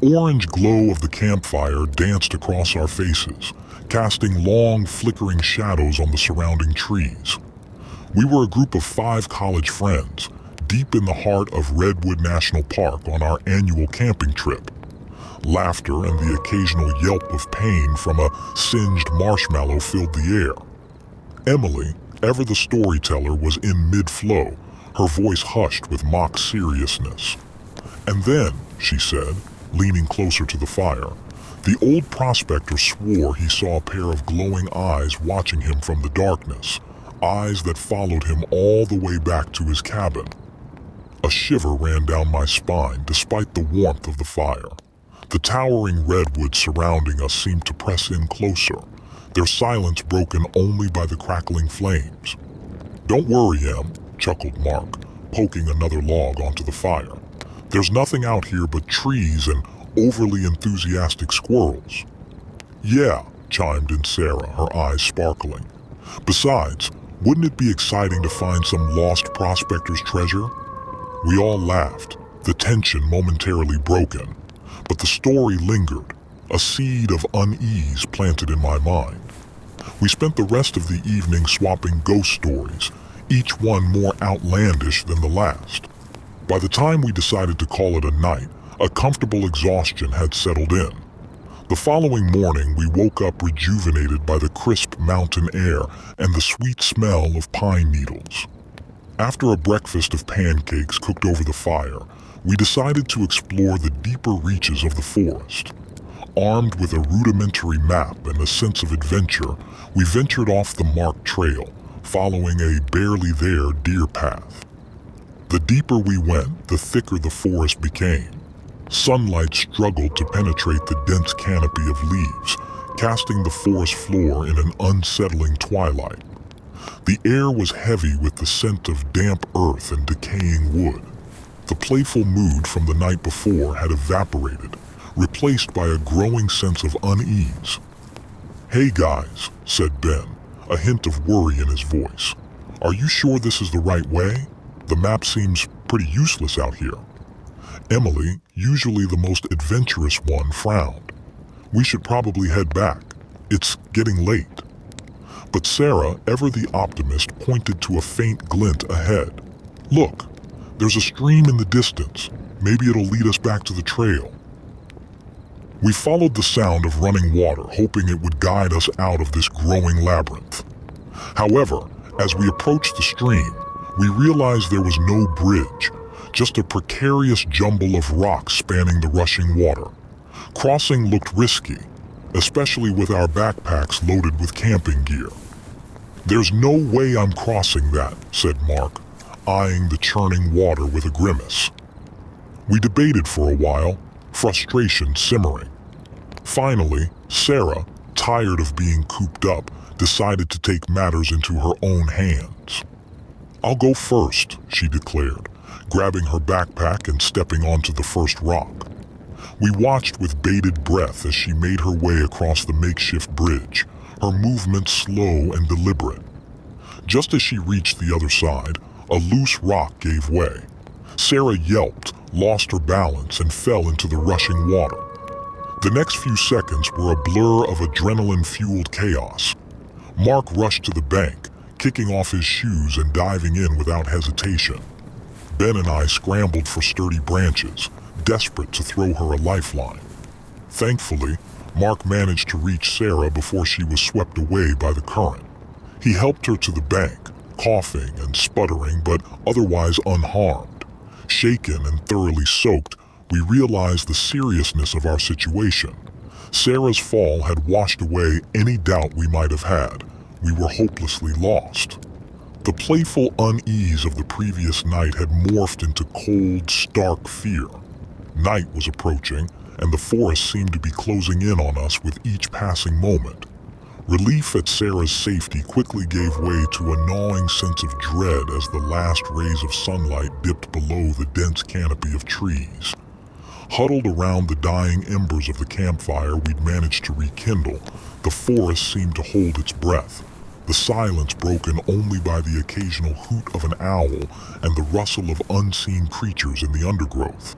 orange glow of the campfire danced across our faces, casting long, flickering shadows on the surrounding trees. We were a group of 5 college friends, deep in the heart of Redwood National Park on our annual camping trip. Laughter and the occasional yelp of pain from a singed marshmallow filled the air. Emily, ever the storyteller, was in mid-flow, her voice hushed with mock seriousness. "And then," she said, leaning closer to the fire, "the old prospector swore he saw a pair of glowing eyes watching him from the darkness, eyes that followed him all the way back to his cabin." A shiver ran down my spine despite the warmth of the fire. The towering redwoods surrounding us seemed to press in closer, their silence broken only by the crackling flames. "Don't worry, Em," chuckled Mark, poking another log onto the fire. "There's nothing out here but trees and overly enthusiastic squirrels." "Yeah," chimed in Sarah, her eyes sparkling. "Besides, wouldn't it be exciting to find some lost prospector's treasure?" We all laughed, the tension momentarily broken. But the story lingered, a seed of unease planted in my mind. We spent the rest of the evening swapping ghost stories, each one more outlandish than the last. By the time we decided to call it a night, a comfortable exhaustion had settled in. The following morning, we woke up rejuvenated by the crisp mountain air and the sweet smell of pine needles. After a breakfast of pancakes cooked over the fire, we decided to explore the deeper reaches of the forest. Armed with a rudimentary map and a sense of adventure, we ventured off the marked trail, following a barely there deer path. The deeper we went, the thicker the forest became. Sunlight struggled to penetrate the dense canopy of leaves, casting the forest floor in an unsettling twilight. The air was heavy with the scent of damp earth and decaying wood. The playful mood from the night before had evaporated, replaced by a growing sense of unease. "Hey guys," said Ben, a hint of worry in his voice. "Are you sure this is the right way? The map seems pretty useless out here." Emily, usually the most adventurous one, frowned. "We should probably head back. It's getting late." But Sarah, ever the optimist, pointed to a faint glint ahead. "Look, there's a stream in the distance. Maybe it'll lead us back to the trail." We followed the sound of running water, hoping it would guide us out of this growing labyrinth. However, as we approached the stream, we realized there was no bridge, just a precarious jumble of rocks spanning the rushing water. Crossing looked risky, especially with our backpacks loaded with camping gear. "There's no way I'm crossing that," said Mark, eyeing the churning water with a grimace. We debated for a while, frustration simmering. Finally, Sarah, tired of being cooped up, decided to take matters into her own hands. "I'll go first," she declared, grabbing her backpack and stepping onto the first rock. We watched with bated breath as she made her way across the makeshift bridge, her movements slow and deliberate. Just as she reached the other side, a loose rock gave way. Sarah yelped, lost her balance, and fell into the rushing water. The next few seconds were a blur of adrenaline-fueled chaos. Mark rushed to the bank, kicking off his shoes and diving in without hesitation. Ben and I scrambled for sturdy branches, desperate to throw her a lifeline. Thankfully, Mark managed to reach Sarah before she was swept away by the current. He helped her to the bank, coughing and sputtering, but otherwise unharmed. Shaken and thoroughly soaked, we realized the seriousness of our situation. Sarah's fall had washed away any doubt we might have had. We were hopelessly lost. The playful unease of the previous night had morphed into cold, stark fear. Night was approaching, and the forest seemed to be closing in on us with each passing moment. Relief at Sarah's safety quickly gave way to a gnawing sense of dread as the last rays of sunlight dipped below the dense canopy of trees. Huddled around the dying embers of the campfire we'd managed to rekindle, the forest seemed to hold its breath, the silence broken only by the occasional hoot of an owl and the rustle of unseen creatures in the undergrowth.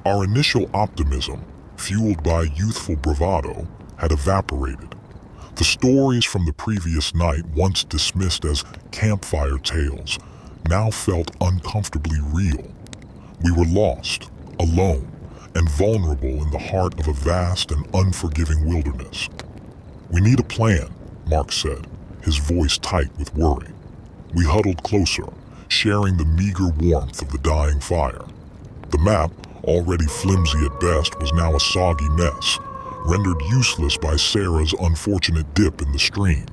Our initial optimism, fueled by youthful bravado, had evaporated. The stories from the previous night, once dismissed as campfire tales, now felt uncomfortably real. We were lost, alone, and vulnerable in the heart of a vast and unforgiving wilderness. "We need a plan," Mark said, his voice tight with worry. We huddled closer, sharing the meager warmth of the dying fire. The map, already flimsy at best, was now a soggy mess, rendered useless by Sarah's unfortunate dip in the stream.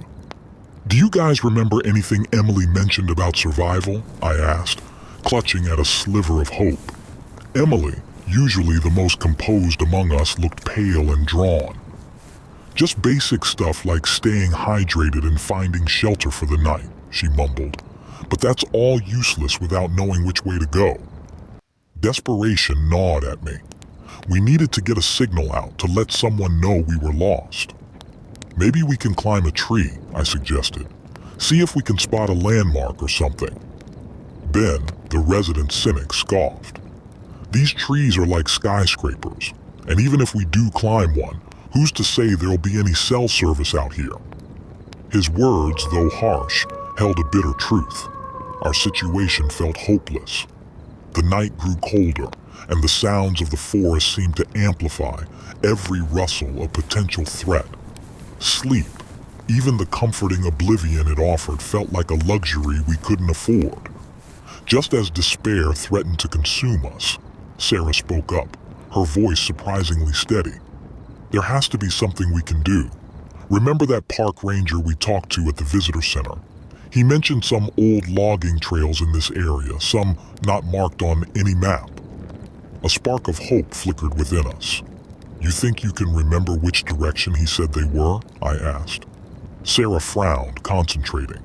"Do you guys remember anything Emily mentioned about survival?" I asked, clutching at a sliver of hope. Emily, usually the most composed among us, looked pale and drawn. "Just basic stuff like staying hydrated and finding shelter for the night," she mumbled. "But that's all useless without knowing which way to go." Desperation gnawed at me. We needed to get a signal out to let someone know we were lost. "Maybe we can climb a tree," I suggested. "See if we can spot a landmark or something." Ben, the resident cynic, scoffed. "These trees are like skyscrapers, and even if we do climb one, who's to say there'll be any cell service out here?" His words, though harsh, held a bitter truth. Our situation felt hopeless. The night grew colder, and the sounds of the forest seemed to amplify every rustle a potential threat. Sleep, even the comforting oblivion it offered, felt like a luxury we couldn't afford. Just as despair threatened to consume us, Sarah spoke up, her voice surprisingly steady. "There has to be something we can do. Remember that park ranger we talked to at the visitor center? He mentioned some old logging trails in this area, some not marked on any map." A spark of hope flickered within us. "You think you can remember which direction he said they were?" I asked. Sarah frowned, concentrating.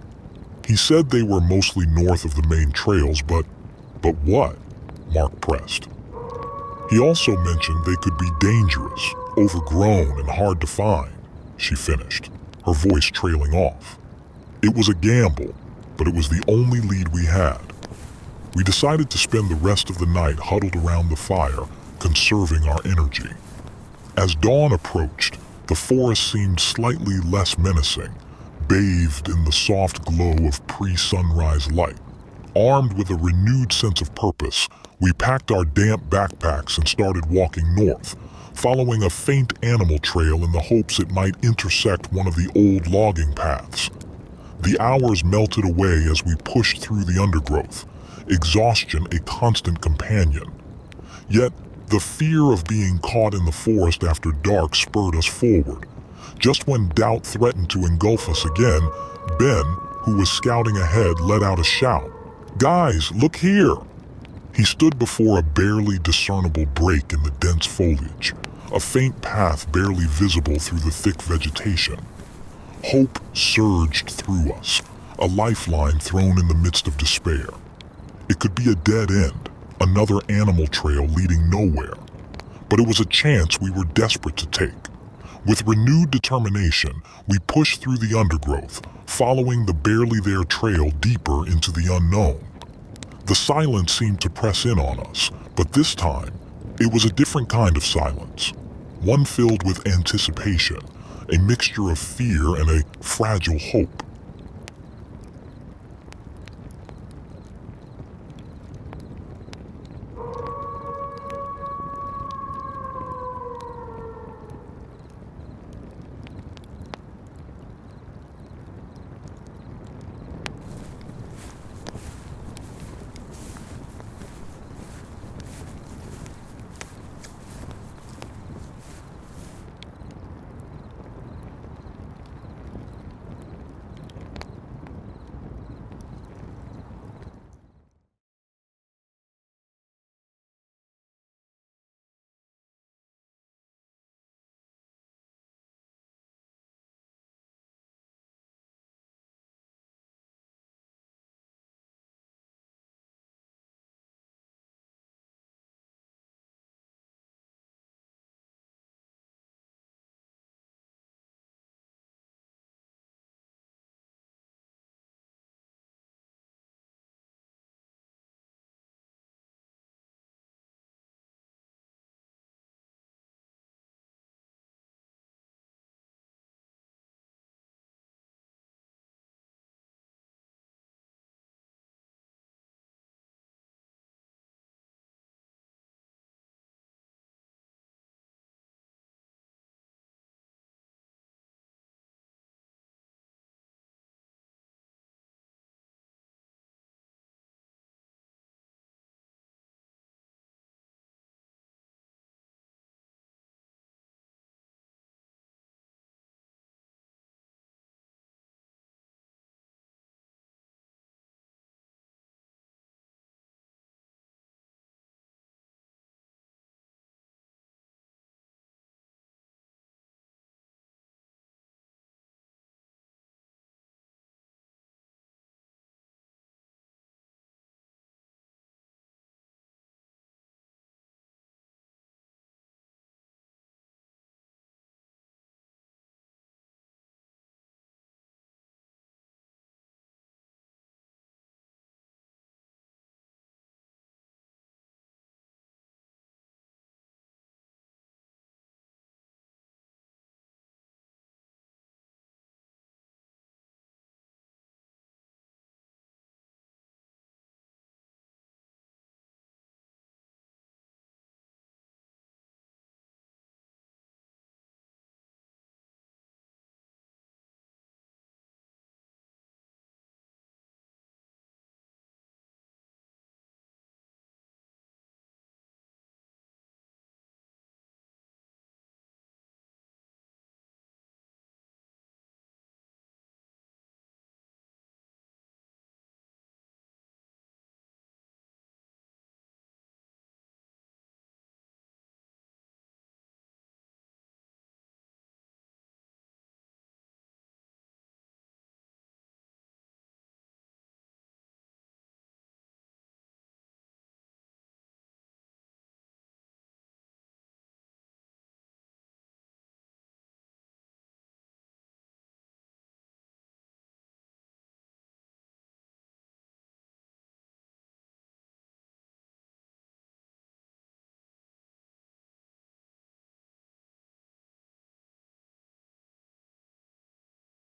"He said they were mostly north of the main trails, but what?" Mark pressed. "He also mentioned they could be dangerous, overgrown, and hard to find," she finished, her voice trailing off. It was a gamble, but it was the only lead we had. We decided to spend the rest of the night huddled around the fire, conserving our energy. As dawn approached, the forest seemed slightly less menacing, bathed in the soft glow of pre-sunrise light. Armed with a renewed sense of purpose, we packed our damp backpacks and started walking north, following a faint animal trail in the hopes it might intersect one of the old logging paths. The hours melted away as we pushed through the undergrowth, exhaustion a constant companion. Yet, the fear of being caught in the forest after dark spurred us forward. Just when doubt threatened to engulf us again, Ben, who was scouting ahead, let out a shout. "Guys, look here!" He stood before a barely discernible break in the dense foliage, a faint path barely visible through the thick vegetation. Hope surged through us, a lifeline thrown in the midst of despair. It could be a dead end, another animal trail leading nowhere. But it was a chance we were desperate to take. With renewed determination, we pushed through the undergrowth, following the barely there trail deeper into the unknown. The silence seemed to press in on us, but this time, it was a different kind of silence. One filled with anticipation, a mixture of fear and a fragile hope.